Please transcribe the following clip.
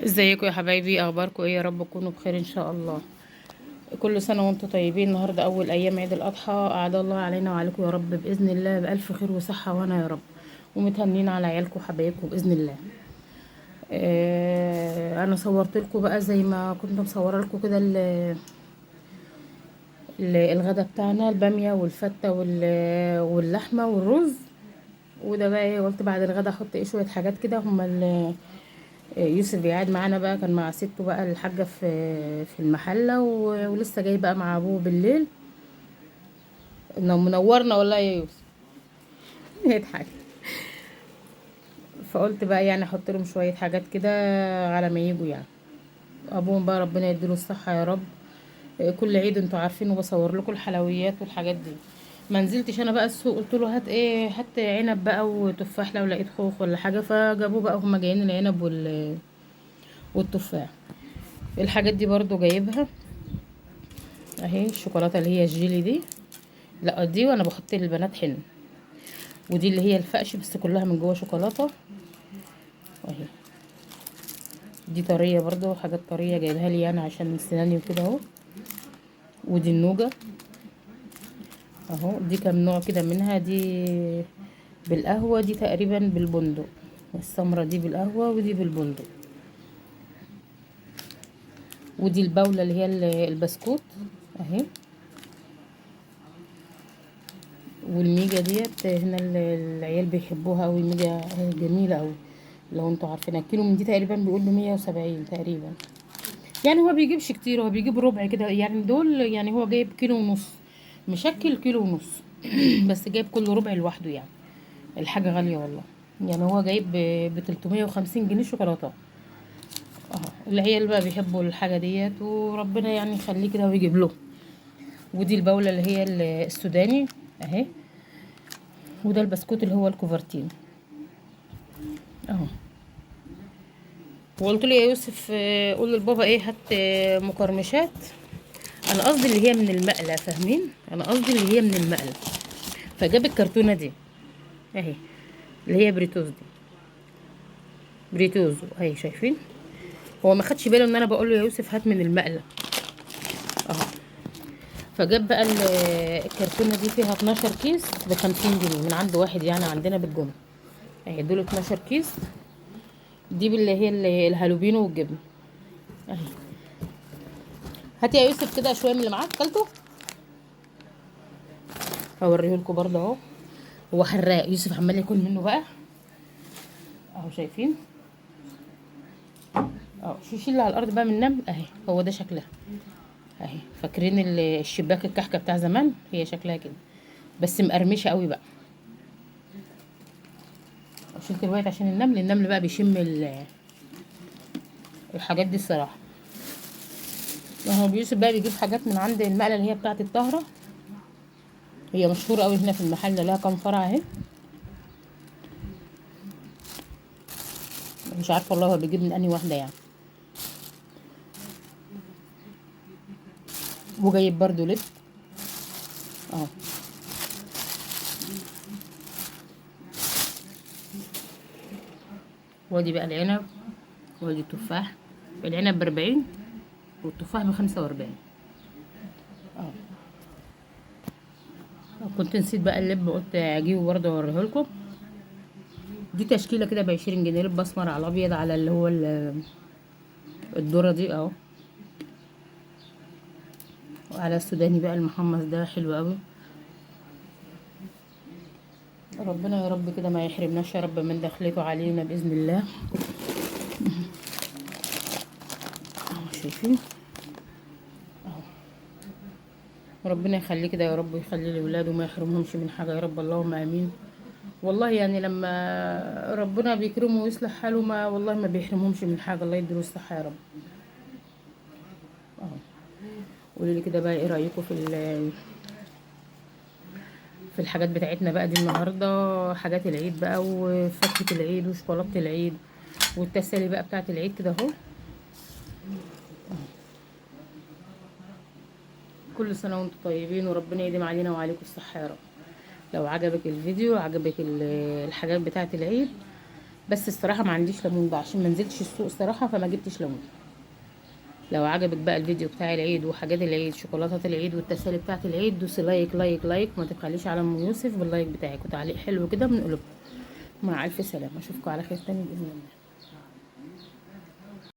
ازيكم يا حبايبي؟ اخباركم ايه؟ يا رب تكونوا بخير ان شاء الله. كل سنه وانتم طيبين. النهارده اول ايام عيد الاضحى، اعاد الله علينا وعليكم يا رب باذن الله بالف خير وصحه وانا يا رب. ومتهنين على عيالكم وحبايبكم باذن الله. انا صورت لكم بقى زي ما كنت مصوره لكم كده الغدا بتاعنا، الباميه والفته واللحمه والرز. وده بقى ايه، قلت بعد الغدا احط ايه شويه حاجات كده. هما يوسف قاعد معانا بقى، كان مع سته بقى الحاجة في المحلة ولسه جاي بقى مع ابوه بالليل. انه منورنا والله يا يوسف. يضحك. فقلت بقى يعني احط لهم شوية حاجات كده على ما يجوا يعني. ابوهم بقى ربنا يديله الصحة يا رب. كل عيد انتوا عارفين وبصور لكم الحلويات والحاجات دي. ما نزلتش انا بقى السوق، قلت له هات ايه، هات عنب بقى وتفاح لو لقيت خوخ ولا حاجة. فجابوه بقى، هما جايين العنب والتفاح. الحاجات دي برضو جايبها اهي. الشوكولاته اللي هي الجيلي دي، لا دي وانا بحط للبنات حنه. ودي اللي هي الفقش بس كلها من جوه شوكولاته اهي. دي طريه برضو، حاجات طريه جايبها لي انا عشان سناني وكده اهو. ودي النوجه اهو. دي كام نوع كده منها، دي بالقهوه، دي تقريبا بالبندق. السمره دي بالقهوه ودي بالبندق. ودي الباوله اللي هي البسكوت اهي. والميجا ديت هنا العيال بيحبوها قوي، ميجا جميله قوي. لو انتوا عارفين الكيلو من دي تقريبا بيقول ب170 تقريبا. يعني هو بيجيبش كتير، هو بيجيب ربع كده يعني. دول يعني هو جايب كيلو ونص، مشكل كيلو ونص. بس جايب كل ربع لوحده يعني. الحاجه غاليه والله. يعني هو جايب ب 350 جنيه شوكولاته. اه العيال بقى بيحبوا الحاجه ديت، وربنا يعني يخليه كده ويجيب له. ودي البوله اللي هي السوداني اهي. وده البسكوت اللي هو الكوفرتين اهو. وقلت له يا يوسف قول للبابا ايه، هات مقرمشات. انا قصدي اللي هي من المقلة، فاهمين؟ انا قصدي اللي هي من المقلة. فجاب الكرتونة دي اهي، اللي هي بريتوز دي. بريتوز اهي، شايفين؟ هو ما خدش باله ان انا بقول له يا يوسف هات من المقلة اهو. فجاب بقى الكرتونة دي فيها 12 كيس ب50 جنيه من عند واحد يعني عندنا بالجملة اهي. دول 12 كيس. دي اللي هي الهالوبينو والجبن اهي. هات يا يوسف كده شويه من اللي معاك كلته. هوريه لكم برضه اهو. هو حراق يوسف، عمال ياكل منه بقى اهو، شايفين؟ اهو شيل اللي على الارض بقى من النمل اهي. هو ده شكلها اهي. فاكرين الشباك الكحكه بتاع زمان؟ هي شكلها كده بس مقرمشه قوي بقى. شلت الوقت عشان النمل بقى بيشم الحاجات دي الصراحه. اهو يوسف بقى بيجيب حاجات من عند المقله اللي هي بتاعه الطهره. هي مشهوره قوي هنا في المحل، لها كام فرع اهي. مش عارفه والله هو بيجيب من انهي واحده يعني. وجايب برضو لب اهو. وادي بقى العنب، وادي التفاح. العنب ب40 والتفاح ب45 اه. كنت نسيت بقى اللب، قلت اجيبه برضه اوريه لكم. دي تشكيله كده ب20 جنيه، لب اسمر على ابيض على اللي هو الذره دي اهو. وعلى السوداني بقى المحمص ده حلو قوي. ربنا يا رب كده ما يحرمناش يا رب من دخلته علينا باذن الله اهو. شايفين؟ ربنا يخليه كده يا رب، ويخلي لاولاده وما يحرمهمش من حاجه يا رب، اللهم امين. والله يعني لما ربنا بيكرمه ويصلح حاله، ما والله ما بيحرمهمش من حاجه. الله يديله الصحه يا رب اهو. قولوا لي كده بقى ايه رايكم في الحاجات بتاعتنا بقى دي النهارده. حاجات العيد بقى وفاكهه العيد وشوكولاته العيد والتسالي بقى بتاعه العيد كده اهو. كل سنه وانتم طيبين، وربنا يديم علينا وعليكم الصحه يا رب. لو عجبك الفيديو، عجبك الحاجات بتاعه العيد، بس الصراحه ما عنديش ليمون بقى عشان ما نزلتش السوق الصراحه، فما جبتش ليمون. لو عجبك بقى الفيديو بتاع العيد وحاجات العيد، شوكولاتات العيد والتسالي بتاعه العيد، دوسي لايك لايك لايك، ما تبخليش على ام يوسف باللايك بتاعك وتعليق حلو كده من قلوب. مع الف سلامه، اشوفكم على خير تاني باذن الله.